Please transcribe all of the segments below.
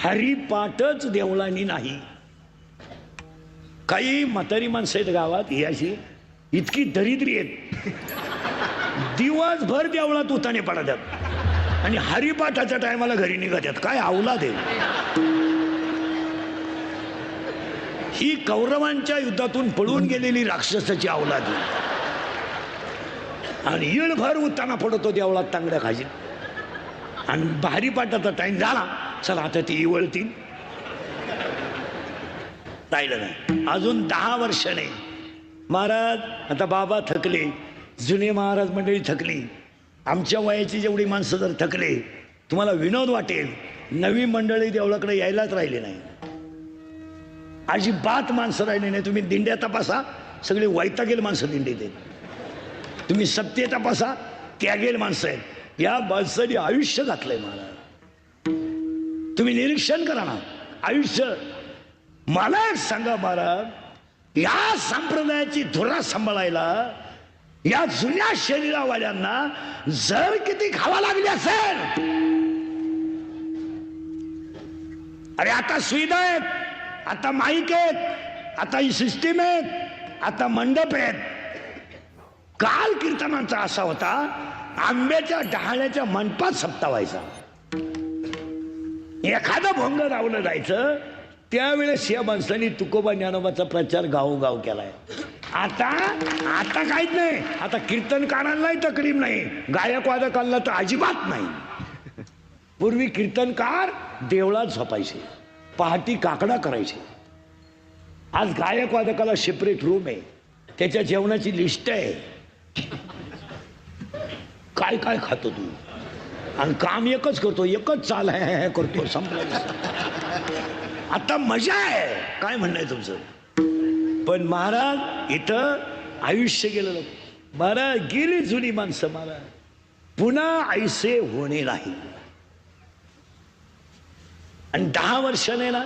हरिपाठच देवळांनी नाही. काही म्हातारी माणसं आहेत गावात ही अशी इतकी दरिद्री आहेत, दिवसभर देवळात उताने पडतात आणि हरिपाठाच्या टायमाला घरी निघतात. काय अवलाद आहे ही. कौरवांच्या युद्धातून पळून गेलेली राक्षसाची अवलाद आहे. आणि येळभर उताना पडतो देवळात तांगड्या खाजीत आणि हरिपाठाचा टाइम झाला, चला आता ती इवळतील. राहिलं नाही. अजून 10 वर्ष नाही. महाराज आता बाबा थकले, जुने महाराज मंडळी थकली, आमच्या वयाची जेवढी माणसं जर थकले, तुम्हाला विनोद वाटेल, नवी मंडळी देवळाकडे यायलाच राहिली नाही. अजिबात माणसं राहिली नाही. तुम्ही दिंड्या तपासा, सगळी वैतागेल माणसं दिंडीत आहेत. तुम्ही सत्य तपासा, त्यागेल माणसं आहेत. या माणसाने आयुष्य घातलंय महाराज. तुम्ही निरीक्षण करा ना आयुष्य. मला एक सांगा महाराज, या संप्रदायाची धुरा सांभाळायला या जुन्या शरीरावाल्यांना जर किती खावा लागली असेल. अरे आता सुविधा आहेत, आता माईक आहेत, आता ही सिस्टीम आहेत, आता मंडप आहेत. काल कीर्तनांचा असा होता, आंब्याच्या डहाळ्याच्या मंडपात सप्ताह व्हायचा. एखादं भोंग लावलं जायचं. त्यावेळेस या माणसांनी तुकोबा ज्ञानोबाचा प्रचार गावोगाव केलाय. आता आता काहीच नाही. आता कीर्तनकारांनाही तकलीफ नाही, गायक वादकांना तर अजिबात नाही. पूर्वी कीर्तनकार देवळात झोपायचे, पहाटी काकडा करायचे. आज गायक वादकाला सेपरेट रूम आहे, त्याच्या जेवणाची लिस्ट आहे. काय काय खातो तू, आणि काम एकच करतो, एकच चाल आहे करतो, संपलं. आता मजा आहे. काय म्हणणं आहे तुमचं? पण महाराज इथं आयुष्य गेलं. महाराज गेली जुनी माणसं. महाराज पुन्हा ऐसे होणे नाही. आणि 10 वर्षाने ना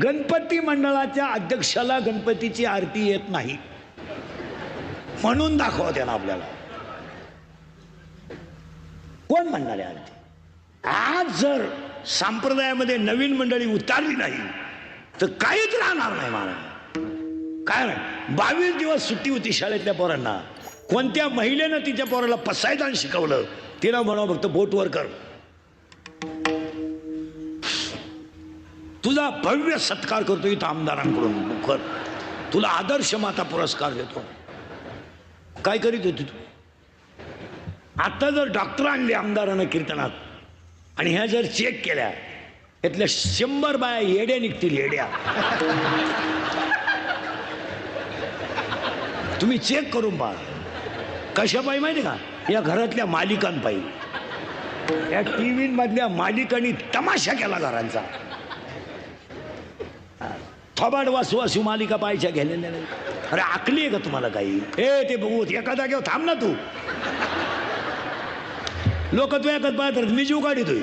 गणपती मंडळाच्या अध्यक्षाला गणपतीची आरती येत नाही म्हणून दाखवा त्यांना आपल्याला. कोण म्हणणार आहे आरती? आज जर संप्रदायामध्ये नवीन मंडळी उतारली नाही तर काहीच राहणार नाही महाराज. काय नाही, 22 दिवस सुट्टी होती शाळेतल्या पोरांना. कोणत्या महिलेनं तिच्या पोराला पसायदान शिकवलं, तिला म्हणावं फक्त बोटवर कर. तुझा भव्य सत्कार करतो इथं आमदारांकडून मुखर, तुला आदर्श माता पुरस्कार देतो. काय करीत होती तू? आता जर डॉक्टर आणले आमदारानं कीर्तनात आणि ह्या जर चेक केल्या, यातल्या 100 बाया येड्या निघतील. येड्या. तुम्ही चेक करून पहा. कशा पाहिजे माहिती का? या घरातल्या मालिकांपायी, या टीव्ही मधल्या मालिकांनी तमाशा केला घरांचा. थोबाड वासू वासू मालिका पाहायच्या गेलेल्या नाही. अरे आकली आहे का तुम्हाला काही? ते बघू एका जागेवर थांब ना तू. लोक तू एकच पाहत मी जीव काढितोय.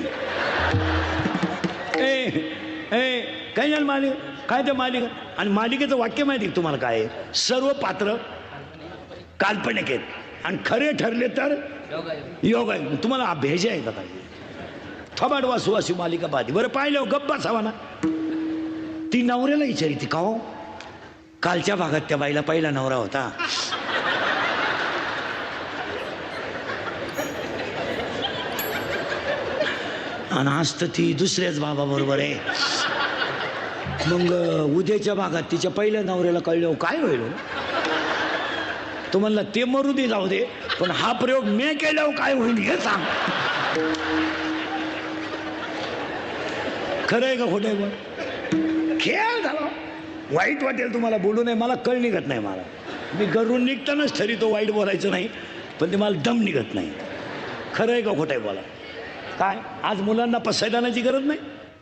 काय झालं मालिका? काय ते मालिका? आणि मालिकेचं वाक्य माहिती तुम्हाला काय? सर्व पात्र काल्पनिक आहेत आणि खरे ठरले तर योग आहे. तुम्हाला भेज आहे का काही? थोबाड वासू वासू मालिका पाहते. बरं पाहिलं गप्प बसावा ना. ती नवऱ्याला विचारी ती का हो, कालच्या भागात त्या बाईला पहिला नवरा होता. आणि आज तर ती दुसऱ्याच बाबा बरोबर आहे. मग उद्याच्या भागात तिच्या पहिल्या नवऱ्याला कळलं काय होईल? तो म्हणला ते मरू दे, जाऊ दे, पण हा प्रयोग मी केल्यावर काय होईल हे सांग. खरं आहे का खोटं आहे? पण खेळ झाला. वाईट वाटेल तुम्हाला, बोलू नये, मला कळ निघत नाही. मला मी घरून निघतानाच ठरवतो वाईट बोलायचं नाही, पण ते मला दम निघत नाही. खरं आहे का खोटं आहे? बोला. काय आज मुलांना पसायदानाची गरज नाही.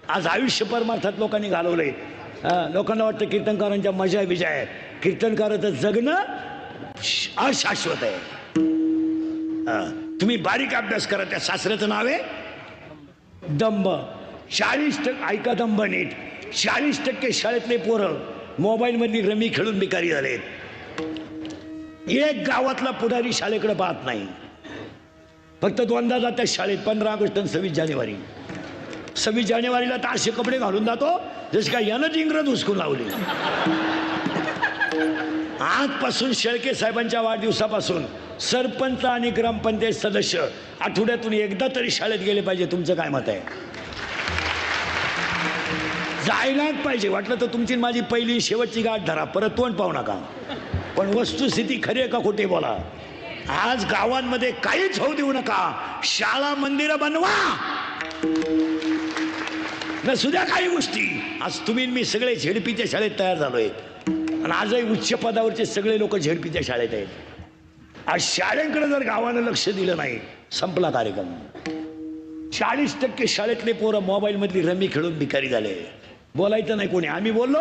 आज आयुष्य परमार्थात लोकांनी घालवलंय. लोकांना वाटतं कीर्तनकारांच्या मजा बिजा आहे. कीर्तनकाराचं जगणं अशाश्वत आहे. तुम्ही बारीक अभ्यास करा. त्या शास्त्राचं नाव आहे दंभ. 40% ऐका दंभ नीट. 40% शाळेतले पोरं मोबाईलमधली रमी खेळून भिकारी झालेत. एक गावातला पुढारी शाळेकडे पाहत नाही. फक्त 2दा जातात शाळेत, 15 ऑगस्ट आणि 26 जानेवारी. 26 जानेवारीला तर असे कपडे घालून जातो जसे काय यानं इंग्रज हुसकून लावली. आजपासून शेळके साहेबांच्या वाढदिवसापासून सरपंच आणि ग्रामपंचायत सदस्य आठवड्यातून एकदा तरी शाळेत गेले पाहिजे. तुमचं काय मत आहे? जायलाच पाहिजे. वाटलं तर तुमची माझी पहिली शेवटची गाठ धरा, परत तोंड पाहू नका. पण वस्तुस्थिती खरी आहे का खोटे बोला. आज गावांमध्ये काहीच होऊ देऊ नका. शाळा मंदिरं बनवा, नसू द्या काही गोष्टी. आज तुम्ही मी सगळे झेडपीच्या शाळेत तयार झालोय आणि आजही उच्च पदावरचे सगळे लोक झेडपीच्या शाळेत आहेत. आज शाळेकडे जर गावानं लक्ष दिलं नाही, संपला कार्यक्रम. 40% शाळेतले पोरं मोबाईल मधली रमी खेळून भिकारी झाले. बोलायचं नाही कोणी. आम्ही बोललो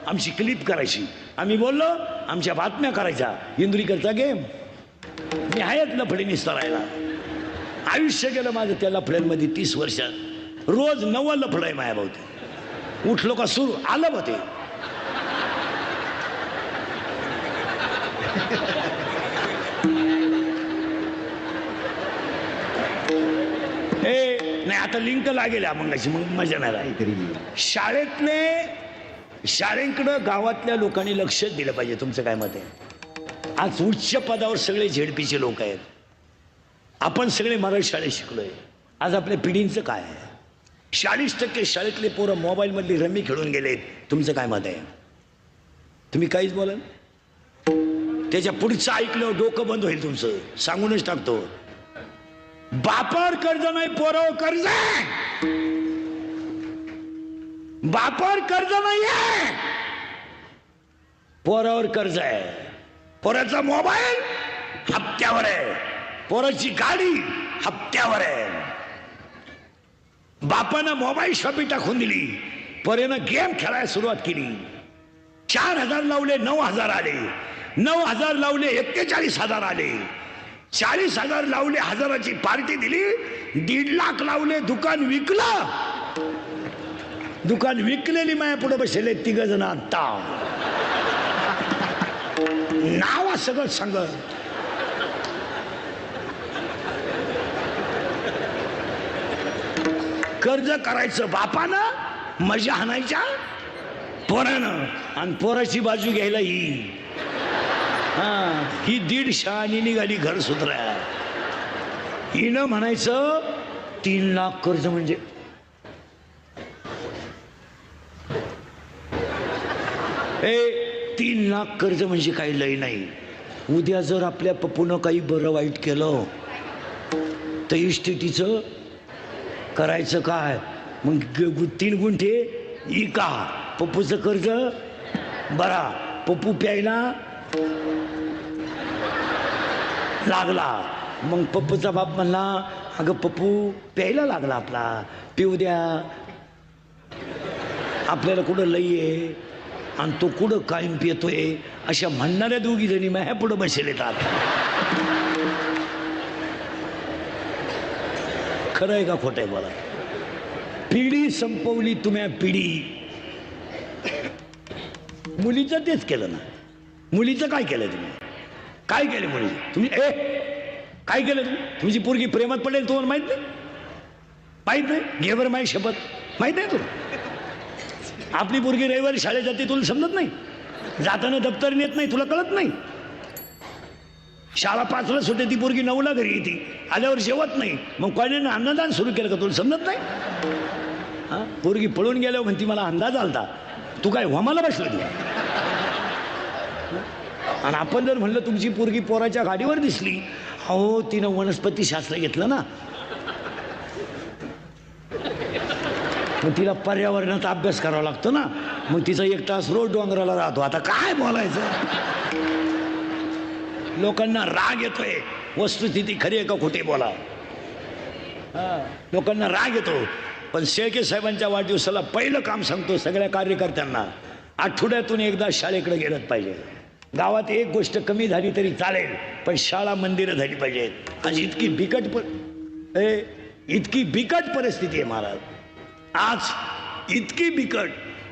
आमची क्लिप करायची, आम्ही बोललो आमच्या बातम्या करायच्या. इंदुरीकरचा गेम. मी आहेच लफडे निस्तरायला. आयुष्य गेलं माझं त्या लफड्यांमध्ये. 30 वर्षात रोज 9 लफड आहे माझ्या भावती. उठलो का सुरू आलं बा ते. नाही आता लिंक लागेल मंगाशी, मग मजा नाही राहिली. शाळेकडं गावातल्या लोकांनी लक्ष दिलं पाहिजे. तुमचं काय मत आहे? आज उच्च पदावर सगळे झेडपीचे लोक आहेत. आपण सगळे मराठी शाळेत शिकलोय. आज आपल्या पिढींचं काय आहे? 40% शाळेतले पोरं मोबाईल मधली रमी खेळून गेलेत. तुमचं काय मत आहे? तुम्ही काहीच बोला. त्याच्या पुढचं ऐकलं डोकं बंद होईल तुमचं. सांगूनच टाकतो. बापावर कर्ज नाही, पोरावर कर्ज आहे. बापावर कर्ज नाहीये, पोरावर कर्ज आहे. पोराचा मोबाईल हप्त्यावर आहे, पोराची गाडी हप्त्यावर आहे. बापानं मोबाईल शॉपी टाकून दिली, पोरेनं गेम खेळायला सुरुवात केली. 4,000 लावले 9,000 आले, 9,000 लावले 41,000 आले, 40,000 लावले 1,000ची पार्टी दिली, 1.5 लाख लावले दुकान विकलं. दुकान विकलेली माया पुढे बसले 3 जण. आता नाव सगळं सांग. कर्ज करायचं बापानं, मजा हाणायच्या पोरानं, आणि पोराची बाजू घ्यायला ही. ही 1.5 शहाणी निघाली घर सुधराय. हिनं म्हणायचं 3 लाख कर्ज म्हणजे. ए 3 लाख कर्ज म्हणजे काही लय नाही. उद्या जर आपल्या पप्पूनं काही बरं वाईट केलं तर इस्टेटीचं करायचं काय? मग 3 गुंठे इका. पप्पूचं कर्ज बरा. पप्पू प्यायला लागला. मग पप्पूचा बाप म्हणला अगं पप्पू प्यायला लागला आपला, पिऊ द्या. आपल्याला कुठं लई आहे आणि तो कुठं कायम पितोय. अशा म्हणणाऱ्या 2 जणी माझ्या पुढं बसेल येतात. खरं आहे का खोटं आहे बोला. पिढी संपवली तुम्ही. पिढी. मुलीचं तेच केलं ना. मुलीचं काय केलं तुम्ही? काय केलं मुलीचं तुम्ही? काय केलं तुम्ही? तुमची पोरगी प्रेमात पडेल तुम्हाला माहित नाही? माहित नाही? घे बरं माझी शपथ. माहित नाही तुला? आपली पोरगी रविवारी शाळेत जाते, तुला समजत नाही? जाताना दप्तर नेत नाही, तुला कळत नाही? शाळा 5ला सुटे, ती पोरगी 9ला घरी येते. आल्यावर जेवत नाही, मग कोणाने अन्नदान सुरू केलं का? तुला समजत नाही? हा, पोरगी पळून गेल्यावर म्हणती मला अंदाज आलता. तू काय व्हामाला बसलं तुला? आणि आपण जर म्हणलं तुमची पोरगी पोराच्या गाडीवर दिसली, हो तिनं वनस्पती शास्त्र घेतलं ना, मग तिला पर्यावरणाचा अभ्यास करावा लागतो ना, मग तिचा 1 तास रोज डोंगराला राहतो. आता काय बोलायचं? लोकांना राग येतोय. वस्तुस्थिती खरी आहे का खोटे बोला. लोकांना राग येतो. पण शेळके साहेबांच्या वाढदिवसाला पहिलं काम सांगतो सगळ्या कार्यकर्त्यांना, आठवड्यातून एकदा शाळेकडे गेलंच पाहिजे. गावात एक गोष्ट कमी झाली तरी चालेल, पण शाळा मंदिरं झाली पाहिजेत. आज इतकी बिकट परिस्थिती आहे महाराज. आज इतकी बिकट.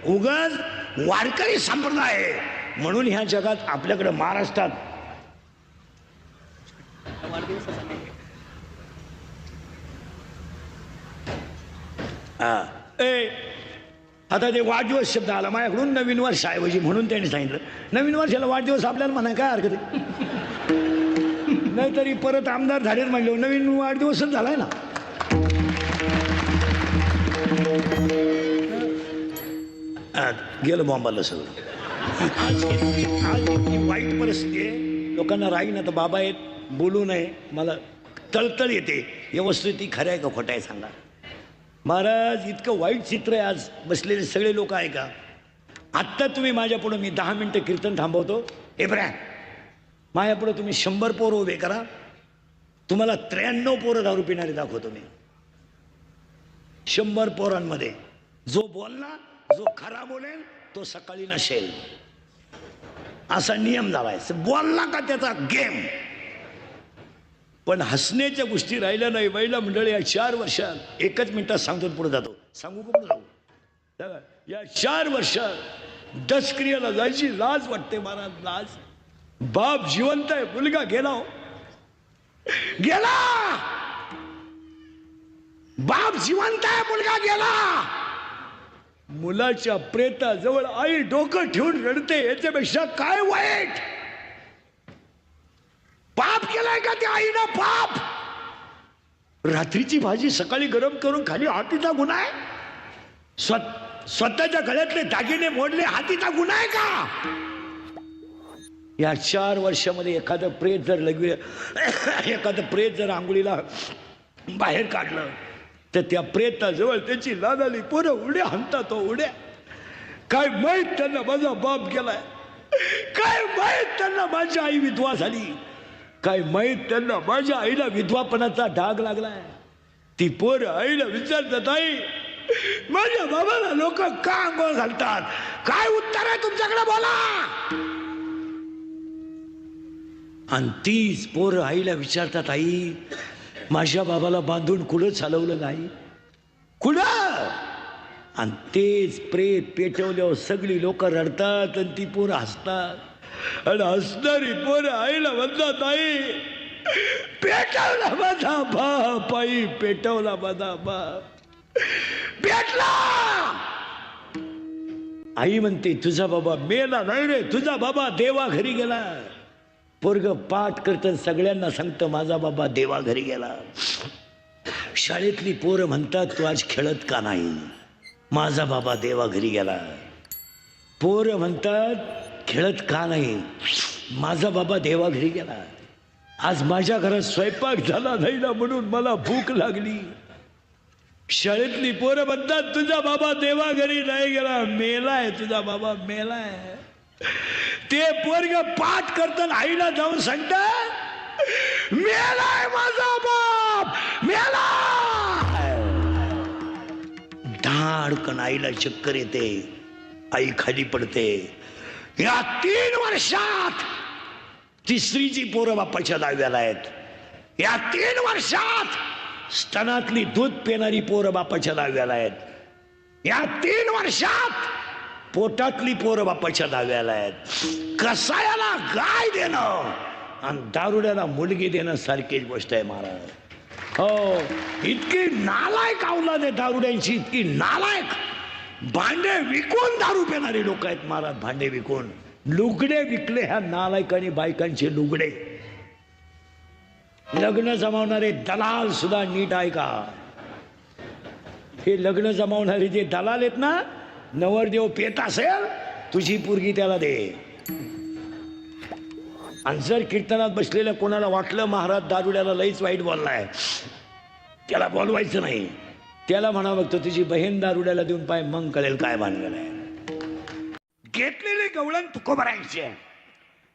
उगाच वारकरी संप्रदाय आहे म्हणून ह्या जगात आपल्याकडे महाराष्ट्रात हा ए आता ते वाढदिवस शब्द आला माझ्याकडून. नवीन वर्ष ऐवजी म्हणून त्यांनी सांगितलं नवीन वर्षाला वाढदिवस आपल्याला म्हणा काय हरकत आहे. नाहीतरी परत आमदार झालेत म्हणले नवीन वाढदिवसच झालाय ना. गेलं बॉम्बाला सगळं. आज इतकी वाईट परिस्थिती आहे. लोकांना राहीन आता बाबा आहेत बोलू नये. मला तळतळ येते. या वस्तू ती खरं आहे का खोटं आहे सांगा महाराज. इतकं वाईट चित्र आहे आज बसलेले सगळे लोक आहे का. आत्ता तुम्ही माझ्यापुढं मी 10 मिनटं कीर्तन थांबवतो. एब्रा माझ्यापुढं तुम्ही 100 पोरं उभे करा. तुम्हाला 93 पोरं दारू पिणारे दाखवतो मी. 100 पोरांमध्ये जो बोलला जो खरा बोलेल तो सकाळी नसेल असा नियम झालाय. बोलला का त्याचा गेम. पण हसण्याच्या गोष्टी राहिल्या नाही. महिला मंडळ या 4 वर्षात 1 मिनिटात सांगतो पुढे जातो. सांगू का पुढे जाऊ. या 4 वर्षात दशक्रियाला जायची लाज वाटते महाराज. लाज. बाप जिवंत आहे मुलगा गेला हो. गेला. बाप जिवंत आहे मुलगा गेला. मुलाच्या प्रेताजवळ आई डोकं ठेवून रडते. याच्यापेक्षा काय वाईट. पाप केलाय का त्या आईनं. पाप. रात्रीची भाजी सकाळी गरम करून खाली हातीचा गुन्हा आहे. स्वतःच्या गळ्यातले दागिने मोडले हातीचा गुन्हा आहे का. या 4 वर्षामध्ये एखादं प्रेत जर एखादं प्रेत जर आंघोळीला बाहेर काढलं तर त्या प्रेताजवळ त्याची लादाली पोरं उड्या हाणतात. उड्या. काय माहीत त्यांना माझा बाप गेलाय. काय माहीत त्यांना माझी आई विधवा झाली. काय माहीत त्यांना माझ्या आईला विधवापणाचा डाग लागलाय. ती पोरं आईला विचारतात आई माझ्या बाबाला लोक का आंघोळ घालतात. काय उत्तर आहे तुमच्याकडे बोला. आणि तीच पोरं आईला विचारतात आई माझ्या बाबाला बांधून कुठं चालवलं नाही. कुठं. आणि तेच प्रेत पेटवल्यावर सगळी लोक रडतात आणि ती पोरं हसतात. आणि हसणारी पोरं आईला म्हणतात आई पेटवला माझा बाप. आई पेटवला माझा बाप. पेटला. आई म्हणते तुझा बाबा मेला नाही रे. तुझा बाबा देवा घरी गेला. पोरग पाठ करतं सगळ्यांना सांगतं माझा बाबा देवा घरी गेला. शाळेतली पोरं म्हणतात तू आज खेळत का नाही. माझा बाबा देवा घरी गेला. पोरं म्हणतात खेळत का नाही. माझा बाबा देवा घरी गेला. आज माझ्या घरात स्वयंपाक झाला नाही ना म्हणून मला भूक लागली. शाळेतली पोरं म्हणतात तुझा बाबा देवा घरी नाही गेला. मेलाय तुझा बाबा मेलाय. ते पोरग पाठ करतात आईला जाऊन सांगतात मेलाय माझा बाप मेला. धाडकन आईला चक्कर येते. आई खाली पडते. या 3 वर्षात तिसरीची पोरं बाप्पाच्या दाव्याला आहेत. या 3 वर्षात स्तनातली दूध पिणारी पोरं बाप्पाच्या दाव्याला आहेत. या 3 वर्षात पोटातली पोरं बाप्पाच्या दाव्याला आहेत. कसायाला गाय देणं आणि दारुड्याला मुलगी देणं सारखीच गोष्ट आहे महाराज. हो इतकी नालायक अवलाद आहे दारुड्यांची. इतकी नालायक. भांडे विकून दारू पिणारे लोक आहेत महाराज. भांडे विकून लुगडे विकले ह्या नालायकांनी बायकांचे लुगडे. लग्न जमावणारे दलाल सुद्धा नीट आहे का. हे लग्न जमावणारे जे दलाल आहेत ना नवरदेव पेत असेल तुझी पोरगी त्याला दे. आणि जर कीर्तनात बसलेल्या कोणाला वाटलं महाराज दारुड्याला लईच वाईट बोललाय त्याला बोलवायचं नाही. त्याला म्हणा बघतो तुझी बहीण दारुड्याला देऊन पाय मग कळेल काय भानगड आहे. घेतलेले गवळण तुकोबरायचे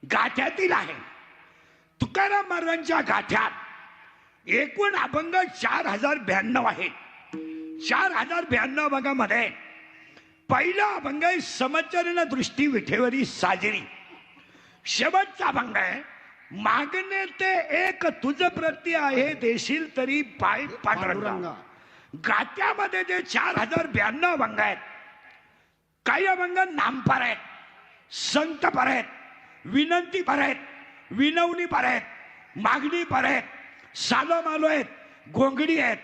गाठ्यातील आहे. तुकाराम महाराजांच्या गाठ्यात एकूण अभंग 4092 आहेत. 4092 अभंगामध्ये पहिला अभंग आहे समचरण दृष्टी विठेवरी साजरी. शेवटचा अभंग आहे मागणे ते एक तुझ प्रती आहे देशील तरी पाय पांडुरंगा. गात्यामध्ये जे 4092 अभंग आहेत काही अभंग नामपर आहेत, संतपर आहेत, विनंतीपर आहेत, विनवणीपर आहेत, मागणीपर आहेत, सालो मालो आहेत, घोंगडी आहेत,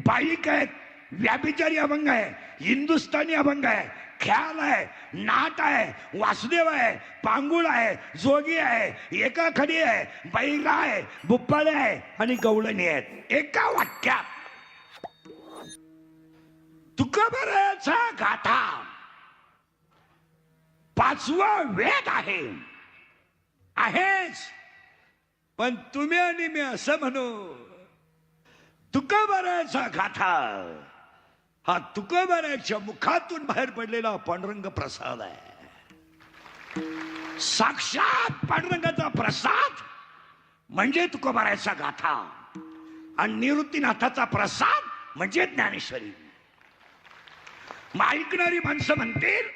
बाईक आहेत, व्याभिचारी अभंग आहे, हिंदुस्थानी अभंग आहे, ख्याल आहे, नाट आहे, वासुदेव आहे, पांगुळ आहे, जोगी आहे, एका खडी आहे, बैरा आहे, बुप्पाळे आहे आणि गवळणी आहेत. एका वाक्यात तुकोबराचा गाथा पाचवा वेद आहे आहेच. पण तुम्ही आणि मी असं म्हणू, तुकोबराचा गाथा हा तुकोबराच्या मुखातून बाहेर पडलेला पांडुरंग प्रसाद आहे. साक्षात पांडुरंगाचा प्रसाद म्हणजे तुकोबराचा गाथा आणि निवृत्तीनाथाचा प्रसाद म्हणजे ज्ञानेश्वरी. मग ऐकणारी माणसं म्हणतील,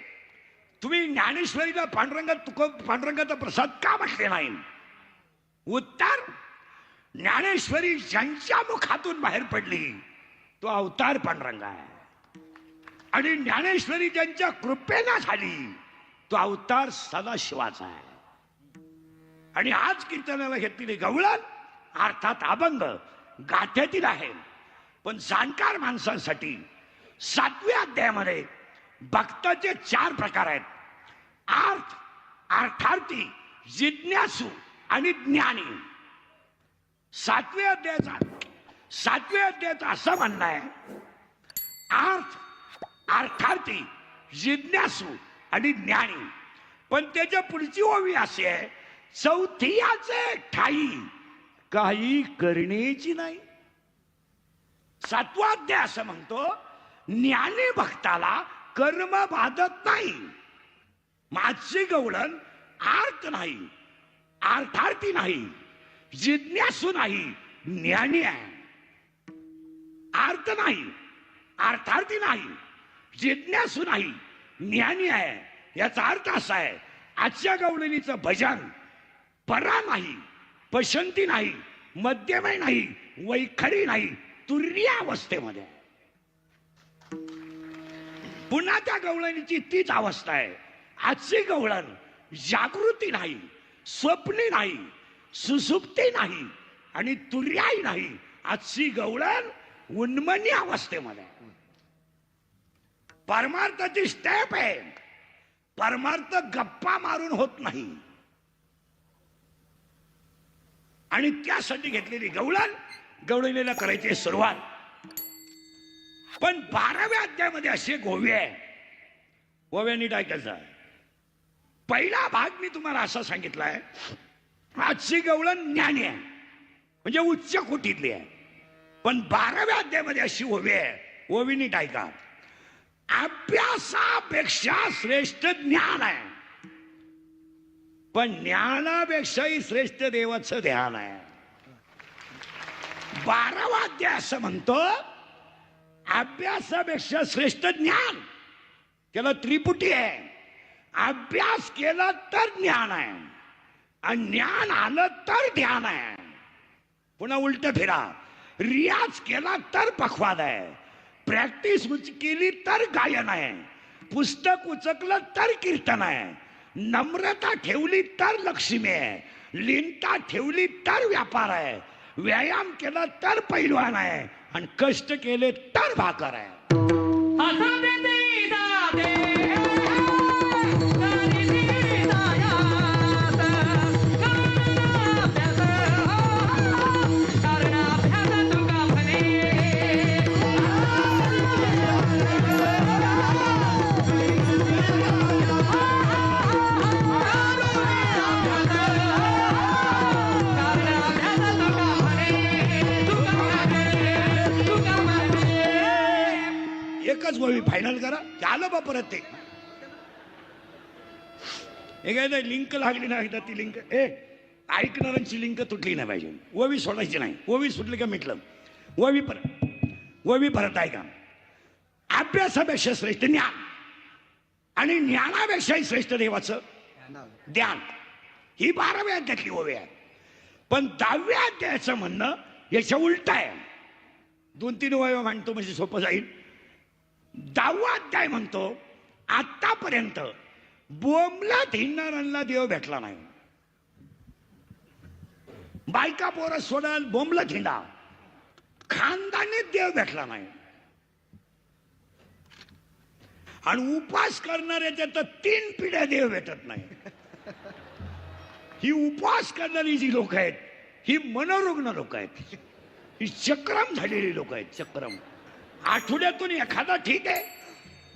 तुम्ही ज्ञानेश्वरीला पांडुरंगाचा प्रसाद का म्हटले नाही? उत्तर, ज्ञानेश्वरी ज्यांच्या मुखातून बाहेर पडली तो अवतार पांडुरंग आहे आणि ज्ञानेश्वरी ज्यांच्या कृपेने झाली तो अवतार सदाशिवाचा आहे. आणि आज कीर्तनाला घेतलेली गवळण अर्थात अभंग गाथ्यातील आहे. पण जाणकार माणसांसाठी 7व्या अध्यायामध्ये भक्ताचे 4 प्रकार आहेत: अर्थ, अर्थार्थी, जिज्ञासू आणि ज्ञानी. 7व्या अध्यायाचं असं म्हणणं आहे, अर्थ, अर्थार्थी, जिज्ञासू आणि ज्ञानी. पण त्याच्या पुढची ओवी अशी आहे, चौथियाचे ठाई काही करण्याची नाही. 7वा अध्याय असं म्हणतो, ज्ञानी भक्ताला कर्म बाधत नाही. माझी गवळण अर्थ नाही, अर्थार्थी नाही, जिज्ञासू नाही, ज्ञानी आहे. अर्थ नाही, अर्थार्थी नाही, जिज्ञासू नाही, ज्ञानी आहे. याचा अर्थ असा आहे, आजच्या गवळणीचं भजन परा नाही, पसंती नाही, मध्यमय नाही, वैखरी नाही, तुर्य अवस्थेमध्ये. पुन्हा त्या गवळणीची तीच अवस्था आहे. आजची गवळण जागृती नाही, स्वप्नी नाही, सुसुप्ती नाही आणि तुर्याही नाही. आजची गवळण उन्मनी अवस्थेमध्ये. परमार्थाची स्टेप आहे. परमार्थ गप्पा मारून होत नाही आणि त्यासाठी घेतलेली गवळणीला करायची सुरुवात. पण 12व्या अध्यायामध्ये असे गोवे आहे. गोव्यानी टाकायचा पहिला भाग मी तुम्हाला असा सांगितलाय, आजची गवळण ज्ञानी आहे म्हणजे उच्च कोटीतली आहे. पण 12व्या अध्यायामध्ये अशी ओवी आहे, ओवीनी टाका, अभ्यासापेक्षा श्रेष्ठ ज्ञान आहे. पण ज्ञानापेक्षाही श्रेष्ठ देवाचं ध्यान आहे. 12वा अध्याय असं म्हणतो, अभ्यासापेक्षा श्रेष्ठ ज्ञान. त्याला त्रिपुटी आहे. अभ्यास केला तर ज्ञान आहे आणि ज्ञान आलं तर ध्यान आहे. पुन्हा उलट फिरा, रियाज केला तर पखवाद आहे, प्रॅक्टिस केली तर गायन आहे, पुस्तक उचकलं तर कीर्तन आहे, नम्रता ठेवली तर लक्ष्मी आहे, लीनता ठेवली तर व्यापार आहे, व्यायाम केला तर पैलवान आहे आणि कष्ट केले तर भाकर आहे. एकच गोवी फायनल करा, आलं बा परत ते. काय लिंक लागली ना एकदा, ती लिंक ऐकणाऱ्यांची लिंक तुटली नाही पाहिजे. ओवी सोडायची नाही. ओवी सुटली का मिटलं. ओवी परत ऐका. अभ्यासापेक्षा श्रेष्ठ ज्ञान आणि ज्ञानापेक्षाही श्रेष्ठ देवाचं ध्यान. ही 12व्या अध्यायातली ओवी आहे. पण 10व्या अध्यायाचं म्हणणं याच्या उलट आहे. 2-3 ओव्या म्हणतो म्हणजे सोपं जाईल. 10वा अध्याय म्हणतो, आतापर्यंत बोंबलात हिंडणाऱ्यांना देव भेटला नाही. बायका पोरं सोडाल बोंबलात हिंडा, खानदानीत देव भेटला नाही. आणि उपवास करणाऱ्याच्या तर 3 पिढ्या देव भेटत नाही. ही उपवास करणारी जी लोक आहेत ही मनोरुग्ण लोक आहेत, ही चक्रम झालेली लोक आहेत. चक्रम. आठवड्यातून एखादा ठीक आहे,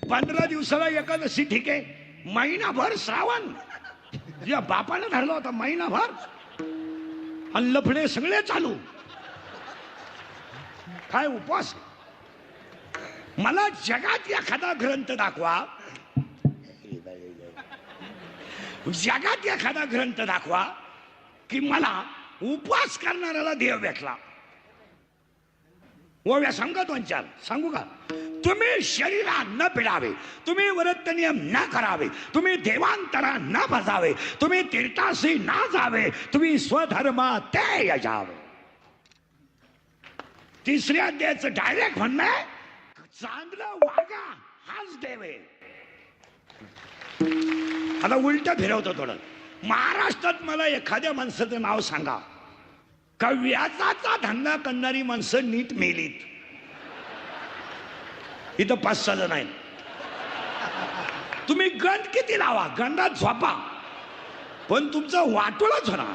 15 दिवसाला एकादशी ठीक आहे, महिनाभर श्रावण या बापानं धरला होता, महिनाभर. आणि लफडे सगळे चालू. काय उपवास? मला जगात एखादा ग्रंथ दाखवा, जगात एखादा ग्रंथ दाखवा की मला उपवास करणाऱ्याला देव भेटला. ओव्या सांगा 2-4 सांगू का? तुम्ही शरीरा न पिडावे, तुम्ही व्रत नियम न करावे, तुम्ही देवांतरा न बजावे, तुम्ही तीर्थासी न जावे, तुम्ही स्वधर्म ते यजावे. तिसऱ्या अध्यायाचं डायरेक्ट म्हणणं आहे, चांगलं वागा हाच देव आहे. आता उलट फिरवतो थोडं. महाराष्ट्रात मला एखाद्या माणसाचं नाव सांगा का व्याजाचा धंदा करणारी माणसं नीट मेलीत. इथं 5-6 जण आहेत. तुम्ही गंध किती लावा, गंधात झोपा, पण तुमचं वाटोळच होणार.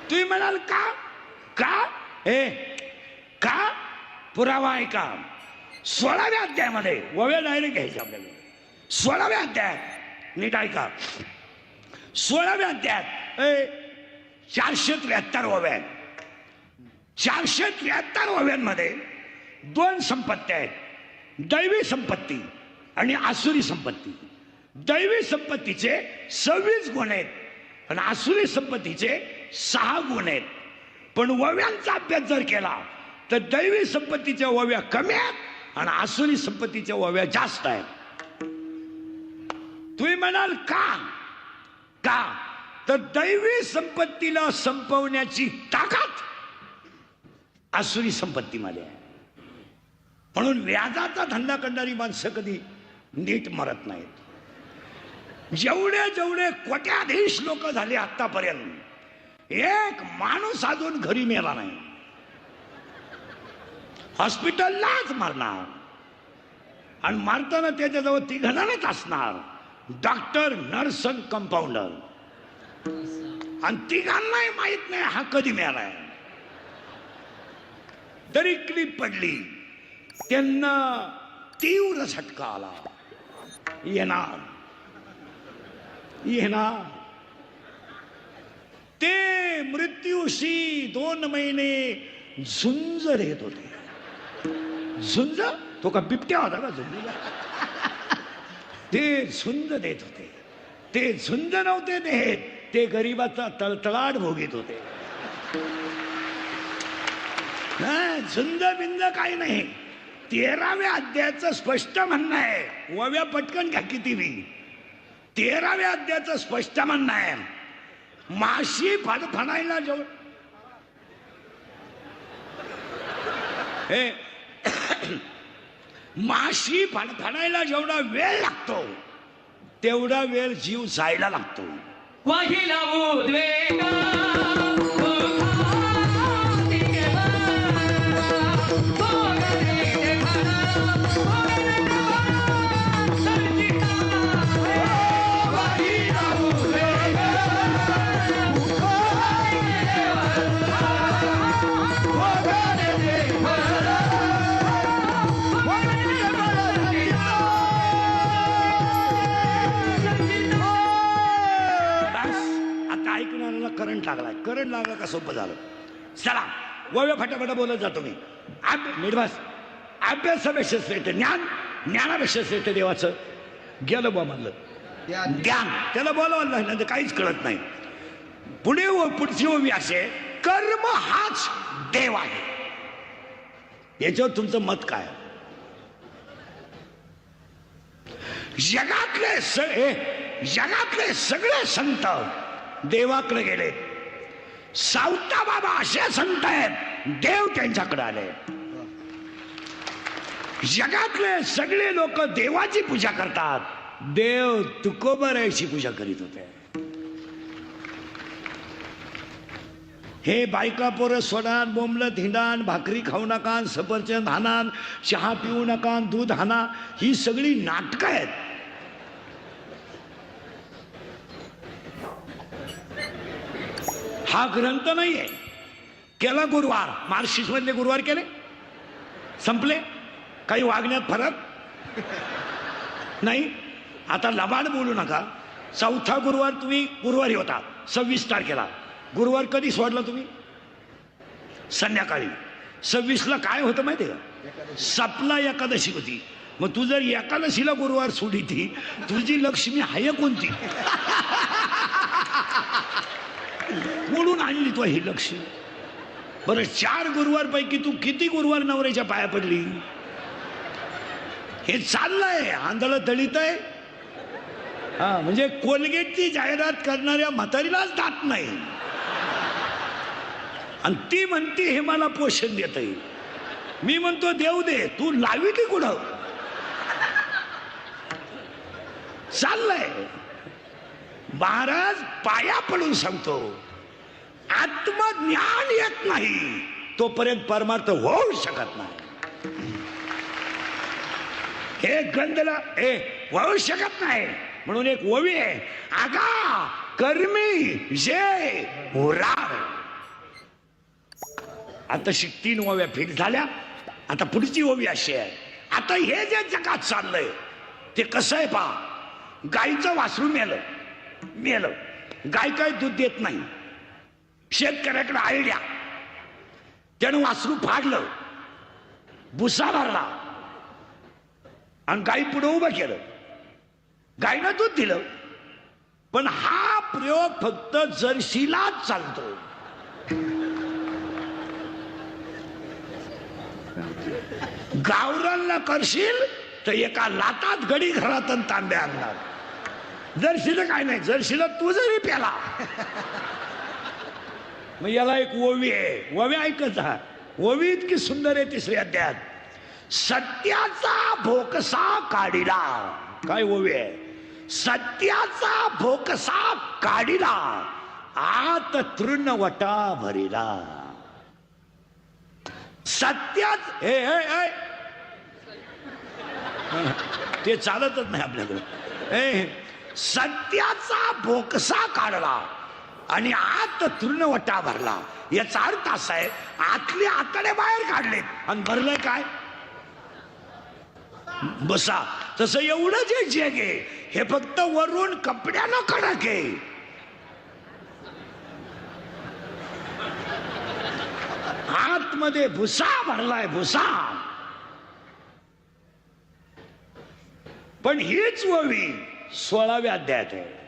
तुम्ही म्हणाल का का हे का पुरावा आहे का? 16व्या अध्यायामध्ये वव्या डायरेक्ट घ्यायचे आपल्याला. 16व्या अध्यायात नीट ऐका. 16व्या अध्यायात 473 ओव्या आहेत. 473 ओव्यांमध्ये 2 संपत्ती आहेत, दैवी संपत्ती आणि आसुरी संपत्ती. दैवी संपत्तीचे 26 गुण आहेत आणि आसुरी संपत्तीचे 6 गुण आहेत. पण ओव्यांचा अभ्यास जर केला तर दैवी संपत्तीच्या ओव्या कमी आहेत आणि आसुरी संपत्तीच्या ओव्या जास्त आहेत. तुम्ही म्हणाल का का तर दैवी संपत्तीला संपवण्याची ताकद आसुरी संपत्तीमध्ये आहे. म्हणून व्याजाचा धंदा करणारी माणसं कधी नीट मरत नाहीत. जेवढे जेवढे कोट्याधीश लोक झाले आतापर्यंत, एक माणूस अजून घरी मेला नाही. हॉस्पिटललाच मारणार आणि मारताना त्याच्याजवळ 3 जणच असणार, डॉक्टर, नर्स, कंपाऊंडर. आणि 3घांनाही माहित नाही हा कधी मेलाय. तरी क्लिप पडली, त्यांना तीव्र झटका आला. येणार येणार. ते मृत्यूशी 2 महिने झुंज देत होते. झुंज? तो का बिबट्या होता का झुंजला? ते झुंज देत होते. ते झुंज नव्हते देत, ते गरीबाचा तळतळाट भोगीत होते. झुंज बिंज काही नाही. 13व्या अध्यायाचं स्पष्ट म्हणणं आहे. ओव्या पटकन घ्या किती बी. 13व्या अध्यायाचं स्पष्ट म्हणणं आहे, माशी फडफडायला जेवढ माशी फडफडायला जेवढा वेळ लागतो तेवढा वेळ जीव जायला लागतो. करंट लागलाय. करंट लागला का सोपं झालं. चला वव्य फटाफट बोलत जातो मी. निर्वास अभ्यासापेक्षा श्रेष्ठ ज्ञान, ज्ञानापेक्षा श्रेष्ठ देवाचं गेलं बा म्हणलं ज्ञान. त्याला बोलावं नाही तर काहीच कळत नाही. पुढे पुढची ओवी असे, कर्म हाच देव आहे. याच्यावर तुमचं मत काय? जगातले सगळे संत देवाकडे गेले. सावता बाबा असे संत आहेत, देव त्यांच्याकडे आले. जगातले सगळे लोक देवाची पूजा करतात, देव तुकोबारायची पूजा करीत होते. हे बायका पोरं सोडान, बोंबलत हिंडान, भाकरी खाऊ नका, सफरचंद हाना, चहा पिऊ नका, दूध हाना, ही सगळी नाटकं आहेत. हा ग्रंथ नाहीये. केला गुरुवार, मार्क्सिस्ट मधले गुरुवार केले, संपले. काही वागण्यात फरक नाही. आता लबाड बोलू नका. चौथा गुरुवार तुम्ही गुरुवारी होता 26 तारखेला. गुरुवार कधी सोडला तुम्ही? संध्याकाळी. 26ला काय होतं माहिती आहे का? सपला एकादशी होती. मग तू जर एकादशीला गुरुवार सोडी ती, तुझी लक्ष्मी आहे कोणती? म्हणून आणली तू ही लक्ष्मी. बरं 4 गुरुवार पैकी तू किती गुरुवार नवऱ्याच्या पाया पडली? हे चाललंय, आंधळ दलित आहे. हा, म्हणजे कोलगेटची जाहिरात करणाऱ्या म्हातारीलाच दात नाही आणि ती म्हणते हे मला पोषण देत आहे. मी म्हणतो देऊ दे, तू लावी की कुठं? चाललंय. महाराज पाया पडून सांगतो, आत्मज्ञान येत नाही तोपर्यंत परमार्थ होऊ शकत नाही. हे गंधला हे होऊ शकत नाही. म्हणून एक ओवी आहे, आगा कर्मी जे होरार. आता 3 ओव्या फिट झाल्या. आता पुढची ओवी अशी आहे, आता हे जे जगात चाललंय ते कसं आहे पहा. गाईचं वासरू मेलं, गाय काय दूध देत नाही. शेतकऱ्याकडे आयडिया, त्यानं वासरू फाडलं, भुसा भरला आणि गाई पुढे उभं केलं. गायनं दूध दिलं. पण हा प्रयोग फक्त जर्सीलाच चालतो. गावरानला करशील तर एका लातात गडी घरात तांबे आणणार. जर्सीला काय नाही, जर्सीला तू जरी प्याला. मग याला एक ओवी आहे, ओवी ऐकत जा. ओवी इतकी सुंदर आहे 3ऱ्या अध्यायात. सत्याचा भोकसा काढिला. काय ओवी आहे? सत्याचा भोकसा काढिला, आत तृणवटा भरिला. सत्याच ते चालतच नाही आपल्याकडे. सत्याचा भोकसा काढला आणि आत तृणवटा भरला. याचा अर्थ असा आहे, आतले आतडे बाहेर काढलेत आणि भरलंय काय? बसा. तसं एवढं जे जग आहे हे फक्त वरून कपड्यानं कडक आहे. आतमध्ये भुसा भरलाय, भुसा. पण हीच ओवी 16व्या अध्यायात आहे.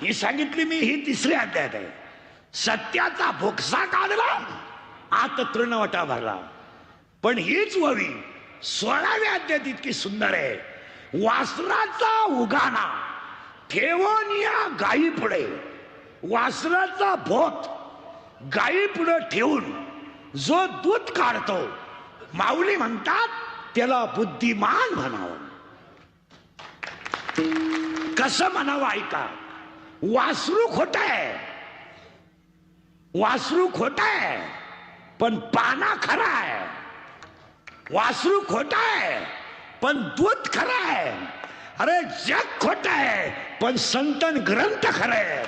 ही सांगितली मी, ही 3ऱ्या अध्यायात आहे. सत्याचा भोकसा काढला, आत तृणवटा भरला. पण हीच ओवी 16व्या अध्यायात इतकी सुंदर आहे. वासराचा उगाना ठेवून या गायी पुढे. वासराचा भोत गायी पुढे ठेवून जो दूध काढतो, माऊली म्हणतात त्याला बुद्धिमान म्हणावं. कसं म्हणावं ऐका. वासरू खोट आहे, वासरू खोट आहे पण पाना खरा आहे. वासरू खोट आहे पण दूध खरं आहे. अरे जग खोट आहे पण संतन ग्रंथ खरं आहे.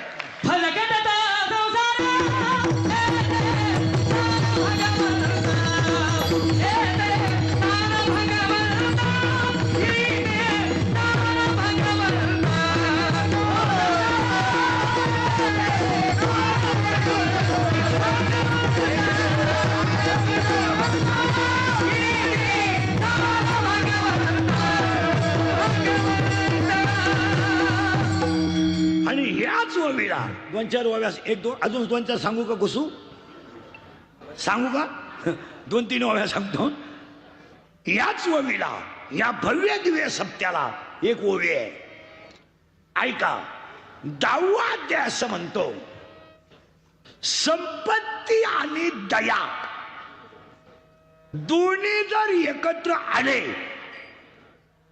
आणि ह्याच ओवीला 2-4 ओव्या, 1-2 अजून 2-4 सांगू का? घुसू सांगू का? 2-3 ओव्या सांगतो. याच ओवीला, या भव्य दिव्य सप्त्याला एक ओवी आहे, ऐका. 10वा अध्याय असं म्हणतो, संपत्ती आणि दया दोन्ही जर एकत्र आले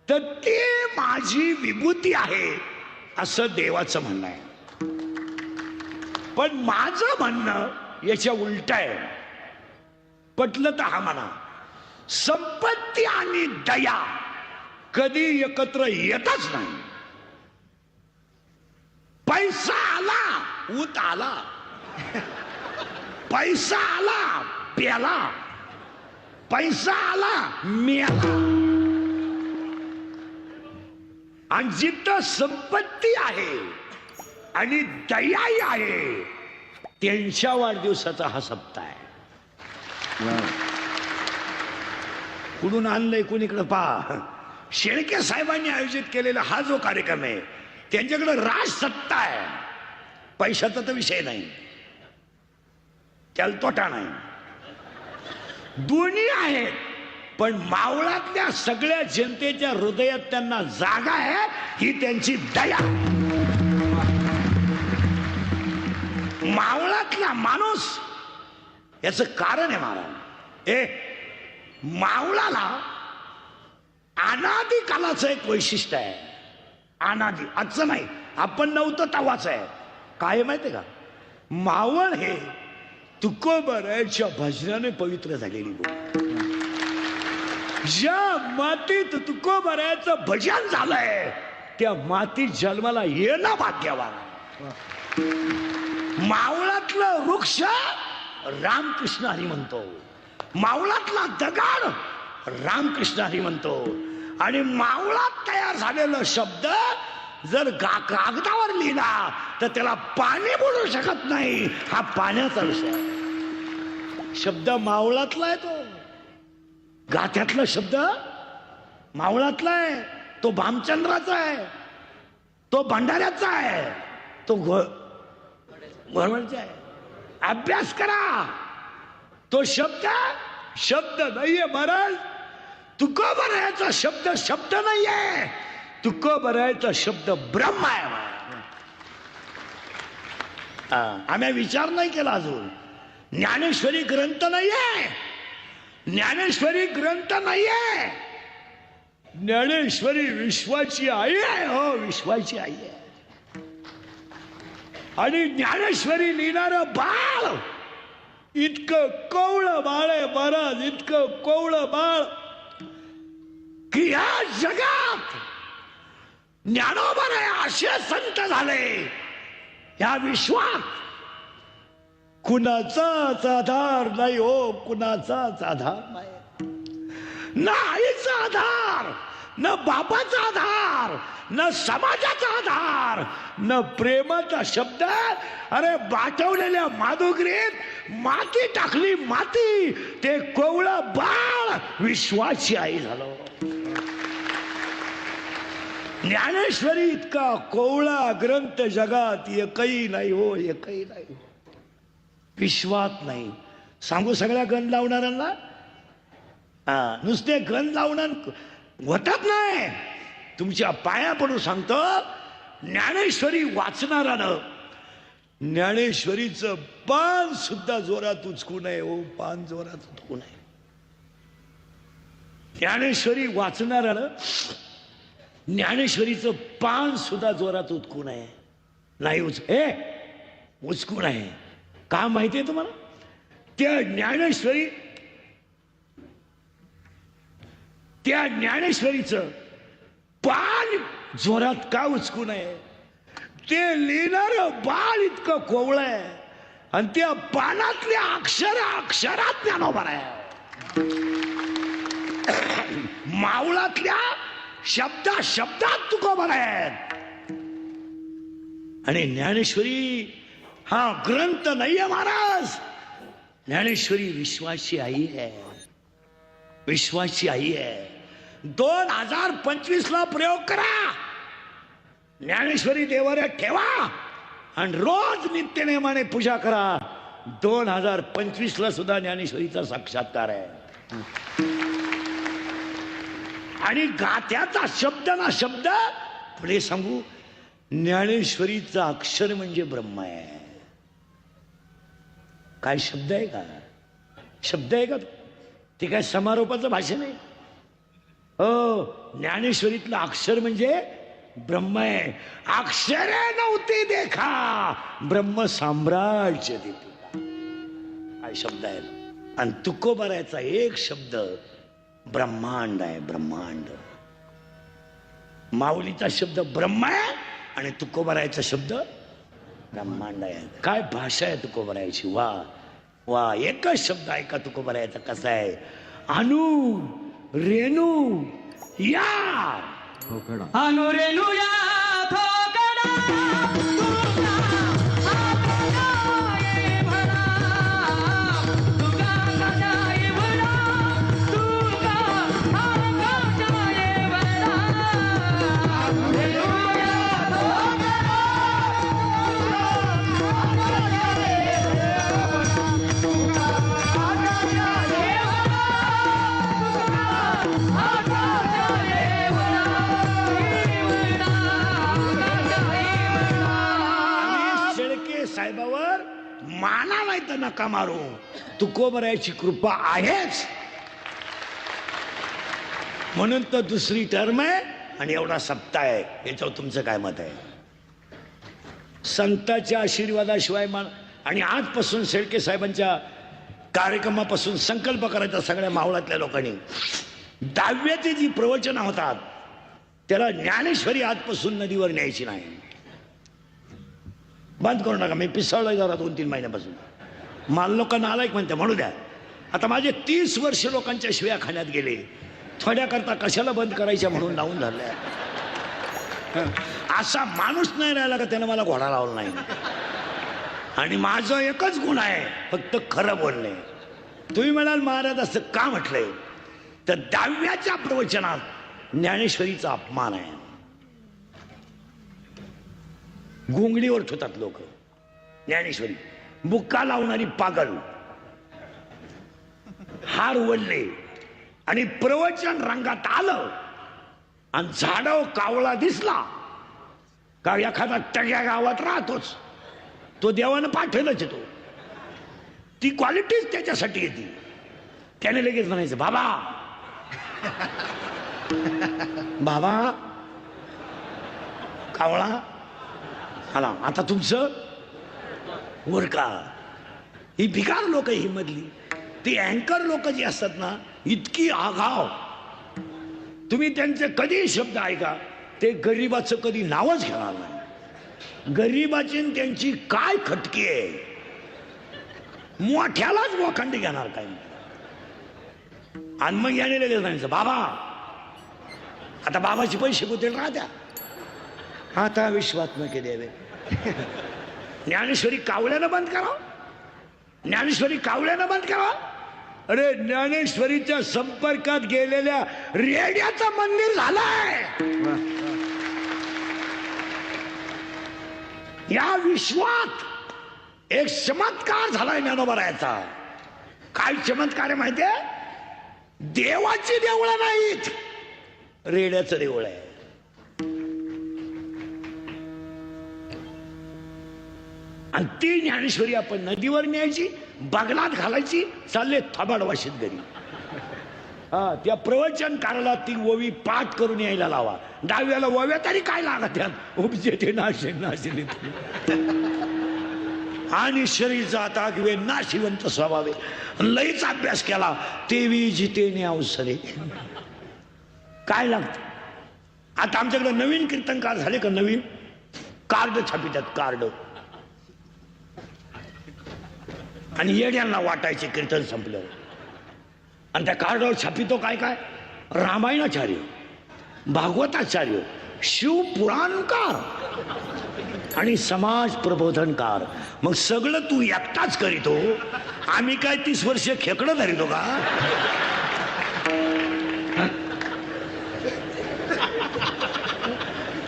तर ते माझी विभूती आहे असं देवाचं म्हणणं आहे. पण माझं म्हणणं याच्या उलट आहे. पटलं तर हा म्हणा. संपत्ती आणि दया कधी एकत्र येतच नाही. पैसा आला ऊत आला, पैसा आला प्याला, पैसा आला मेला. आणि जिथं संपत्ती आहे आणि दयाही आहे त्यांच्या वाढदिवसाचा हा सप्ताह आहे. कुठून आणलंय कुणीकडे पहा. शेळके साहेबांनी आयोजित केलेला हा जो कार्यक्रम आहे त्यांच्याकडे राजसत्ता आहे. पैशाचा तर विषय नाही, त्याला तोटा नाही, दोन्ही आहेत. पण मावळातल्या सगळ्या जनतेच्या हृदयात त्यांना जागा आहे ही त्यांची दया. मावळातला माणूस याच कारण आहे महाराज. मावळाला अनादी कालाचं एक वैशिष्ट्य आहे. अनादी आजचं नाही, आपण नव्हतं तवाच आहे. काय माहितीये का, मावळ हे तुकोबरायच्या भजनाने पवित्र झालेली गोष्ट. ज्या मातीत तुकोबरायचं भजन झालंय त्या मातीत जन्माला येणं भाग्यवान. मावळातलं वृक्ष रामकृष्ण हरी म्हणतो, मावळातला दगड रामकृष्ण हरी म्हणतो. आणि मावळात तयार झालेला शब्द जर कागदावर लिहिला तर त्याला पाणी बोलू शकत नाही. हा पाण्याचा विषय. शब्द मावळातला आहे, तो गाथ्यातला शब्द मावळातला आहे, तो भामचंद्राचा आहे, तो भंडाऱ्याचा आहे, तो घोरवडचा आहे. अभ्यास करा. तो शब्द नाहीये महाराज. तुकोबरायचा शब्द शब्द नाहीये. तुकोबरायचा शब्द ब्रह्म आहे. आम्ही विचार नाही केला अजून. ज्ञानेश्वरी ग्रंथ नाहीये, ज्ञानेश्वरी ग्रंथ नाहीये. ज्ञानेश्वरी विश्वाची आई आहे. हो, विश्वाची आई आहे. आणि ज्ञानेश्वरी लिहिणारं बाळ इतकं कवळं बाळ आहे महाराज, इतकं कवळं बाळ की या जगात ज्ञानोबा असे संत झाले या विश्वात कुणाचाच आधार नाही. हो, कुणाचाच आधार नाही. न आईचा आधार, न बापाचा आधार, न समाजाचा आधार, न प्रेमाचा शब्द. अरे बाटवलेल्या माधुगरीत माती टाकली, माती. ते कोवळं बाळ विश्वाची आई झालं. ज्ञानेश्वरी इतका कोवळा ग्रंथ जगात एकही नाही. हो, एकही नाही. विश्वात नाही. सांगू सगळ्या गण लावणाऱ्यांना, नुसते गण लावणार होतात नाही. तुमच्या पाया पडून सांगतो, ज्ञानेश्वरी वाचणारानं ज्ञानेश्वरीचं पान सुद्धा जोरात उचकू नये. हो, पान जोरात उचकू नये. ज्ञानेश्वरी वाचणारानं ज्ञानेश्वरीचं पान सुद्धा जोरात उचकू नये. नाही उचकू नये. का माहितीये तुम्हाला? त्या ज्ञानेश्वरीचं पान जोरात का उचकू नये? ते लिहिणारं बाळ इतकं कोवळं आहे आणि त्या पानातल्या अक्षरात ज्ञानोबा आहे. मावळातल्या शब्दात तुकोबा आहेत. आणि ज्ञानेश्वरी हा ग्रंथ नाहीये महाराज. ज्ञानेश्वरी विश्वाची आई आहे. विश्वाची आई आहे. 2025 ला प्रयोग करा. ज्ञानेश्वरी देवाऱ्यात ठेवा आणि रोज नित्यनेमाने पूजा करा. 2025 ला सुद्धा ज्ञानेश्वरीचा साक्षात्कार आहे. आणि गाथ्याचा शब्द ना शब्द पुढे सांगू, ज्ञानेश्वरीचा अक्षर म्हणजे ब्रह्म आहे. काय शब्द आहे का? शब्द आहे का? ते काय समारोपाचं भाषण आहे? हो, ज्ञानेश्वरीतलं अक्षर म्हणजे ब्रह्म आहे. अक्षरे नव्हती देखा ब्रह्म साम्राज्य देते. काय शब्द आहेत. आणि तुकोबारायचा एक शब्द ब्रह्मांड आहे. ब्रह्मांड. माऊलीचा शब्द ब्रह्म आहे आणि तुकोबारायचा शब्द ब्रह्मांड आहे. काय भाषा आहे तुकोबारायची. वा वा. एकच शब्द आहे का तुकोबारायचा कसा आहे. अनु रेणू या. अनु रेणू या साहेबावर माना नाही तर नका मारू. तुकोबारायची कृपा आहेच म्हणून तर दुसरी टर्म आहे आणि एवढा सप्ताह आहे. याच्यावर तुमचं काय मत आहे. संतांच्या आशीर्वादाशिवाय आणि आजपासून शेळके साहेबांच्या कार्यक्रमापासून संकल्प करायचा सगळ्या मावळातल्या लोकांनी. 10वीची जी प्रवचनं होतात त्याला ज्ञानेश्वरी आजपासून नदीवर न्यायची नाही. बंद करू नका. मी पिसळलोय जरा 2-3 महिन्यापासून. मला लोकांना आलायक म्हणते म्हणू द्या. आता माझे 30 वर्ष लोकांच्या शिव्या खाण्यात गेले. थोड्या करता कशाला बंद करायच्या म्हणून लावून धरल्या. असा माणूस नाही राहिला का त्यानं मला घोडा लावला नाही. आणि माझं एकच गुण आहे फक्त खरं बोलणे. तुम्ही म्हणाल महाराज असं का म्हटलंय तर 10व्याच्या प्रवचनात ज्ञानेश्वरीचा अपमान आहे. गुंगडीवर ठेवतात लोक ज्ञानेश्वरी. बुक्का लावणारी पागल. हार वडले आणि प्रवचन रंगात आलं आणि झाडाव कावळा दिसला का एखादा टग्या गावात राहतोच. तो देवानं पाठवलंच येतो. ती क्वालिटीच त्याच्यासाठी येते. त्याने लगेच म्हणायचं बाबा बाबा कावळा आला. आता तुमचं वर का. ही भिकार लोक ही मधली. ती अँकर लोक जी असतात ना इतकी आगाव. तुम्ही त्यांचे कधी शब्द ऐका ते गरीबाचं कधी नावच घेणार नाही. गरीबाची त्यांची काय खटकी आहे. मोठ्यालाच मोखंडी घेणार काय. आणि मग याने लगेच म्हणायचं बाबा. आता बाबाचे पैसे कुठे राहत्या. आता विश्वात्मक द्यावे. ज्ञानेश्वरी कावळ्यानं बंद करा. ज्ञानेश्वरी कावळ्यानं बंद करा. अरे ज्ञानेश्वरीच्या संपर्कात गेलेल्या रेड्याचं मंदिर झालंय. या विश्वात एक चमत्कार झालाय ज्ञानोबारायाचा. काय चमत्कार आहे माहितीये. देवाची देवळं नाहीत रेड्याचं देऊळ आहे. आणि ती ज्ञानेश्वरी आपण नदीवर न्यायची बगलात घालायची. चालले थबाड वाशीत घरी. हा त्या प्रवचनकाराला ती ओवी पाठ करून यायला लावा. 10व्याला ओव्या तरी काय लागत त्यात उपजे ते नाशे नाशिले. आणि शरीर जाता किंवा नाशिवंत स्वभावे लईच अभ्यास केला तेवी जितेने अवसरे. काय लागत. आता आमच्याकडे नवीन कीर्तनकार झाले का. नवीन कार्ड छापितात. कार्ड आणि येड्यांना वाटायचे कीर्तन संपल्यावर. आणि त्या कार्डावर छापितो काय काय रामायणाचार्य भागवताचार्य शिवपुराणकार आणि समाज प्रबोधनकार. मग सगळं तू एकटाच करीतो. आम्ही काय 30 वर्ष खेकडं धरितो का.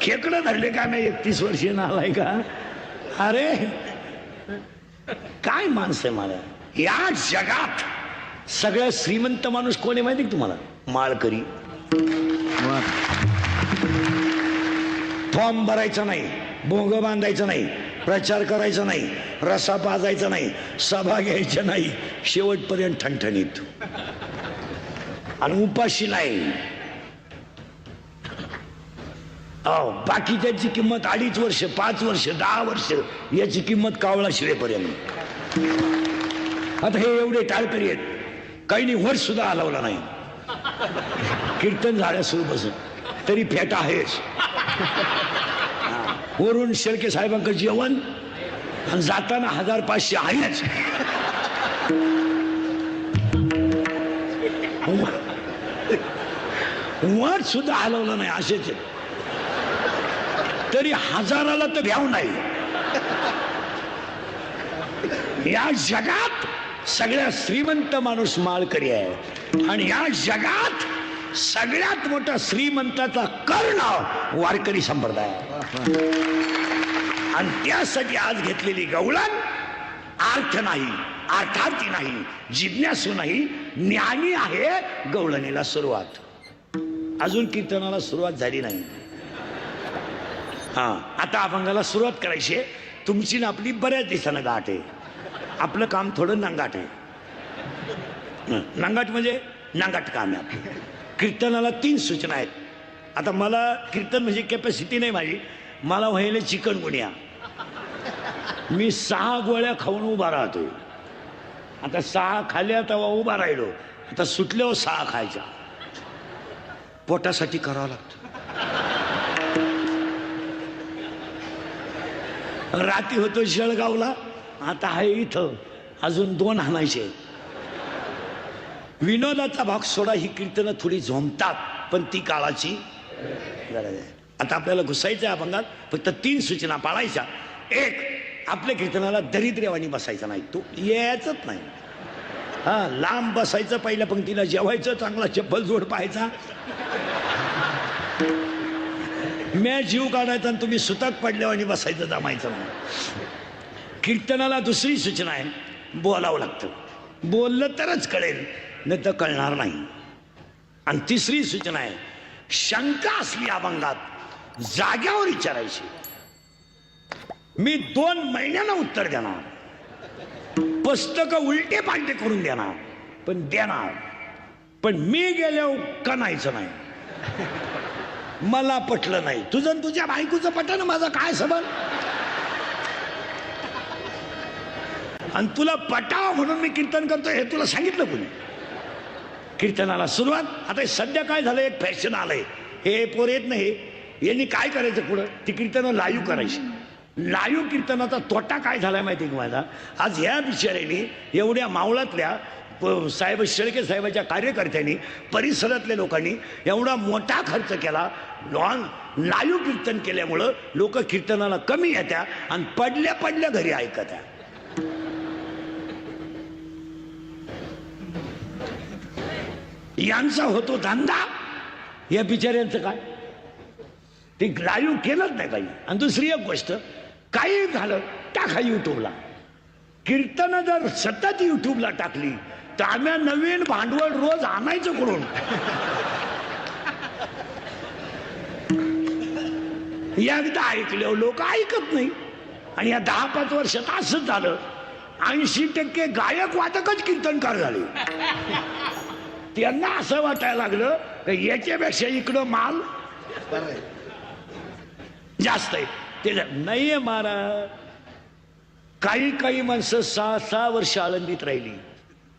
खेकडं धरले का मी 31 वर्षी नालाय का. अरे काय माणसं आहे. मला या जगात सगळ्यात श्रीमंत माणूस कोण आहे माहिती तुम्हाला. माळकरी. फॉर्म भरायचा नाही, भोंग बांधायचं नाही, प्रचार करायचा नाही, रसा पाजायचा नाही, सभा घ्यायच्या नाही, शेवटपर्यंत ठणठणीत आणि उपाशी नाही. बाकी त्याची किंमत 2.5 वर्ष 5 वर्ष 10 वर्ष याची किंमत कावळा शिवेपर्यंत. आता हे एवढे टाळकरी आहेत, काहींनी वर्ष सुद्धा हलवला नाही. कीर्तन झाल्या सुरू बसून तरी फेटा आहेच. वरून शेळके साहेबांकडे जेवण आणि जाताना 1500 आहेच. वर सुद्धा हलवलं नाही असेच. तरी 1000ला तर भ्याव नाही. या जगात सगळ्यात श्रीमंत माणूस माळकरी आहे आणि या जगात सगळ्यात मोठा श्रीमंताचा कर्ण वारकरी संप्रदाय आहे. आणि त्यासाठी आज घेतलेली गवळण अर्थ नाही, अर्थार्थी नाही, जिज्ञासू नाही, ज्ञानी आहे. गवळणीला सुरुवात, अजून कीर्तनाला सुरुवात झाली नाही. आता अभंगाला सुरुवात करायची आहे. तुमची ना आपली बऱ्याच दिवसानं गाठ आहे. आपलं काम थोडं नांगाट आहे. नांगाट म्हणजे नांगाट काम आहे आपलं. कीर्तनाला 3 सूचना आहेत. आता मला कीर्तन म्हणजे कॅपॅसिटी नाही माझी. मला व्हायला चिकनगुनिया. मी 6 गोळ्या खाऊन उभा राहतोय. आता 6 खाल्ल्या तेव्हा उभा राहिलो. आता सुटल्यावर 6 खायच्या. पोटासाठी करावं लागतं. रात्री होतो जळगावला, आता आहे इथं. अजून 2 हाणायचे. विनोदाचा भाग सोडा, ही कीर्तनं थोडी झोंबतात, पण ती काळाची गरज आहे. आता आपल्याला घुसायचं आहे अभंगात. फक्त 3 सूचना पाळायच्या. 1, आपल्या कीर्तनाला दरिद्र्यवानी बसायचं नाही. तो यायचंच नाही. लांब बसायचं, पहिल्या पंक्तीला जेवायचं, चांगला चप्पल जोड पाहायचा. म्या जीव काढायचा आणि तुम्ही सुतात पडल्यावानी बसायचं, जमायचं नाही. कीर्तनाला 2री सूचना आहे, बोलावं लागतं. बोललं तरच कळेल, नाही तर कळणार नाही. आणि 3री सूचना आहे, शंका असली अभंगात जाग्यावर विचारायची. मी 2 महिन्यानं उत्तर देणार. पुस्तकं उलटे पालटे करून देणार, पण देणार. पण मी गेल्यावर कणायचं नाही. मला पटलं नाही, तुझं तुझ्या बायकोचं पटलं, माझा काय संबंध. आणि तुला पटावं म्हणून मी कीर्तन करतो हे तुला सांगितलं कोणी. कीर्तनाला सुरुवात. आता सध्या काय झालं, एक फॅशन आलंय. हे पोर येत नाही, यांनी काय करायचं पुढं, ती कीर्तनं लाईव्ह करायची. लाईव्ह कीर्तनाचा तोटा काय झालाय माहिती का माझा. आज ह्या बिचाऱ्यांनी एवढ्या मावळातल्या साहेब शेळके साहेबाच्या कार्यकर्त्यांनी, परिसरातल्या लोकांनी एवढा मोठा खर्च केला. लाईव्ह कीर्तन केल्यामुळं लोक कीर्तनाला कमी येत्या आणि पडल्या पडल्या घरी ऐकत्या. यांचा होतो धंदा, या बिचाऱ्यांचं काय. ते लाईव्ह केलंच नाही काही. आणि 2री एक गोष्ट, काही झालं टाका युट्यूबला. कीर्तन जर सतत युट्यूबला टाकली तर आम्ही नवीन भांडवल रोज आणायचं करून. एकदा ऐकल्यावर लोक ऐकत नाही. आणि या 10-5 वर्षात असंच झालं. 80% गायक वादकच कीर्तनकार झाले. त्यांना असं वाटायला लागलं की याच्यापेक्षा इकडं माल जास्त आहे. ते नाहीये महाराज. काही माणसं 6 वर्ष आळंदीत राहिली,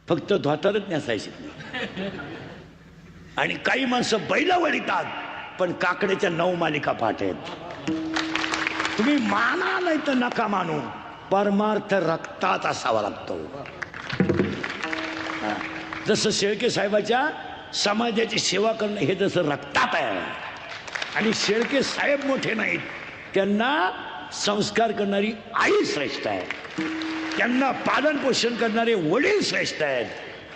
फक्त धोतरच नेसायची. आणि काही माणसं बैल वळीतात, पण काकड्याच्या 9 मालिका पाठ आहेत. तुम्ही माना नाही तर नका मानू, परमार्थ रक्तात असावा लागतो. जसं शेळके साहेबाच्या समाजाची सेवा करणं हे जसं रक्तात आहे. आणि शेळके साहेब मोठे नाहीत, त्यांना संस्कार करणारी आई श्रेष्ठ आहे. त्यांना पालन पोषण करणारे वडील श्रेष्ठ आहेत.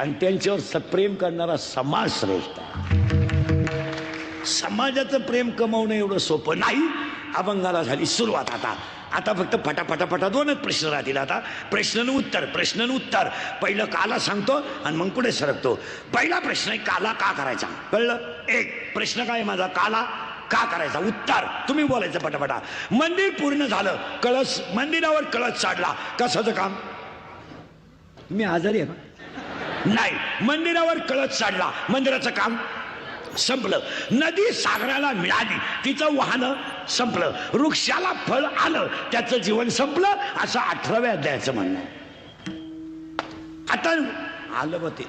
आणि त्यांच्यावर सप्रेम करणारा समाज श्रेष्ठ आहे. समाजाचं प्रेम कमावणं एवढं सोपं नाही. अभंगाला झाली सुरुवात. आता फक्त फटाफटा 2च प्रश्न राहतील. आता प्रश्न उत्तर. पहिलं काला सांगतो आणि मग पुढे सरकतो. पहिला प्रश्न आहे, काला का करायचा. कळलं. 1 प्रश्न काय माझा, काला का करायचा. उत्तर तुम्ही बोलायचं पटापटा. मंदिर पूर्ण झालं, कळस मंदिरावर कळस चढला, कशाचं काम. मी आजारी आहे नाही. मंदिरावर कळस चढला, मंदिराचं काम संपलं. नदी सागराला मिळाली, तिचं वाहन संपलं. वृक्षाला फळ आलं, त्याचं जीवन संपलं. असं 18व्या अध्यायाचं म्हणणं. आता आलं बघ ते.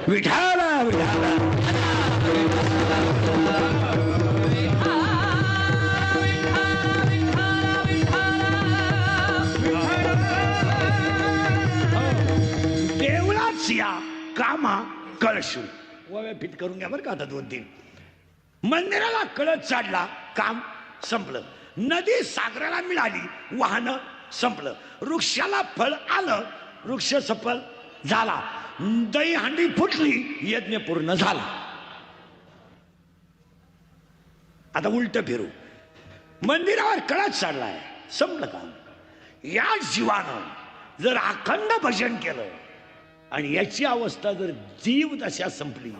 विठाला विठाला देवळाच या कामा कळशू वव्या फिट करून घ्या बरं का आता 2-3. मंदिराला कळस चाडला काम संपलं. नदी सागराला मिळाली वाहन संपलं. वृक्षाला फळ आलं वृक्ष सफल झाला. दही हांडी फुटली यज्ञ पूर्ण झाला. आता उलट फिरू. मंदिरावर कळस चाडलाय संपलं काम. या जीवानं जर अखंड भजन केलं आणि याची अवस्था जर जीव दशा संपली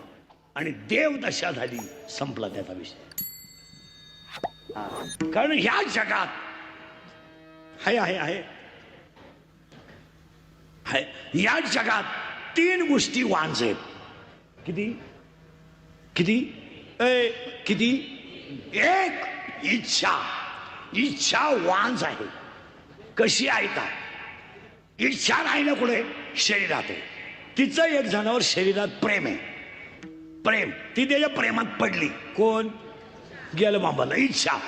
आणि देव दशा झाली संपला त्याचा विषय. कारण ह्या जगात आहे आहे आहे आहे या जगात 3 गोष्टी वांज आहेत. किती किती किती? एक इच्छा. इच्छा वांज आहे. कशी आहे का? इच्छा नाही ना कुठे शरीरात आहे. तिचं एक जणावर शरीरात प्रेम आहे. प्रेम ती त्याच्या प्रेमात पडली. कोण? गेलं बाबाला. इच्छा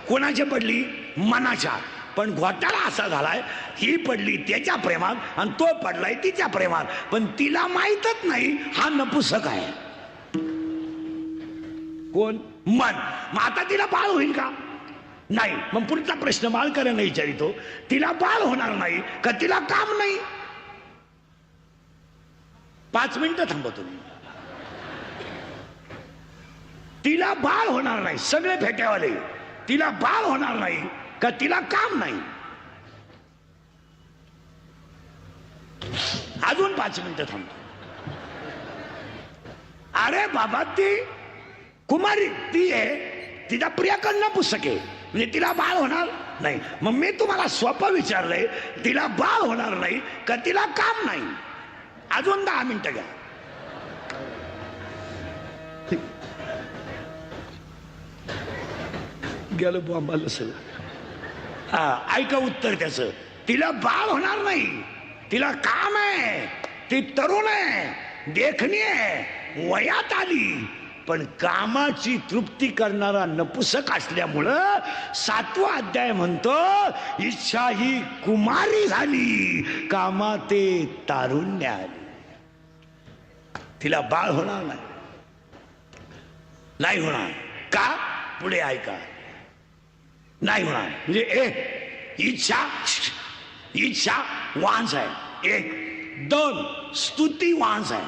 कोणाच्या पडली? मनाच्या. पण घोटाळा असा झालाय ही पडली त्याच्या प्रेमात आणि तो पडलाय तिच्या प्रेमात. पण तिला माहीतच नाही हा नपुसक आहे. कोण? मन. मग आता तिला बाळ होईल का? नाही. मग पुढचा प्रश्न मालकऱ्यांना विचारितो तिला बाळ होणार नाही का तिला काम नाही? 5 मिनिटं थांबा तुम्ही. तिला बाळ होणार नाही सगळे फेट्यावाले. तिला बाळ होणार नाही का तिला काम नाही? अजून 5 मिनिटं थांबतो. अरे बाबा ती कुमारी ती आहे तिचा प्रियकन्या पुस्तक आहे म्हणजे तिला बाळ होणार नाही. मग मी तुम्हाला सोपं विचारलंय तिला बाळ होणार नाही का तिला काम नाही? अजून 10 मिनिटं घ्या. गेलं बॉम्बाला सगळं. ऐका उत्तर त्याचं. तिला बाळ होणार नाही तिला काम आहे. ती तरुण आहे देखणी आहे वयात आली पण कामाची तृप्ती करणारा नपुसक असल्यामुळं 7वा अध्याय म्हणतो इच्छा ही कुमारी झाली कामा ते तारुण्य आली. तिला बाळ होणार नाही. नाही होणार का? पुढे ऐका. नाही होणार म्हणजे इच्छा इच्छा वांज आहे. 1 2 स्तुती वांज आहे.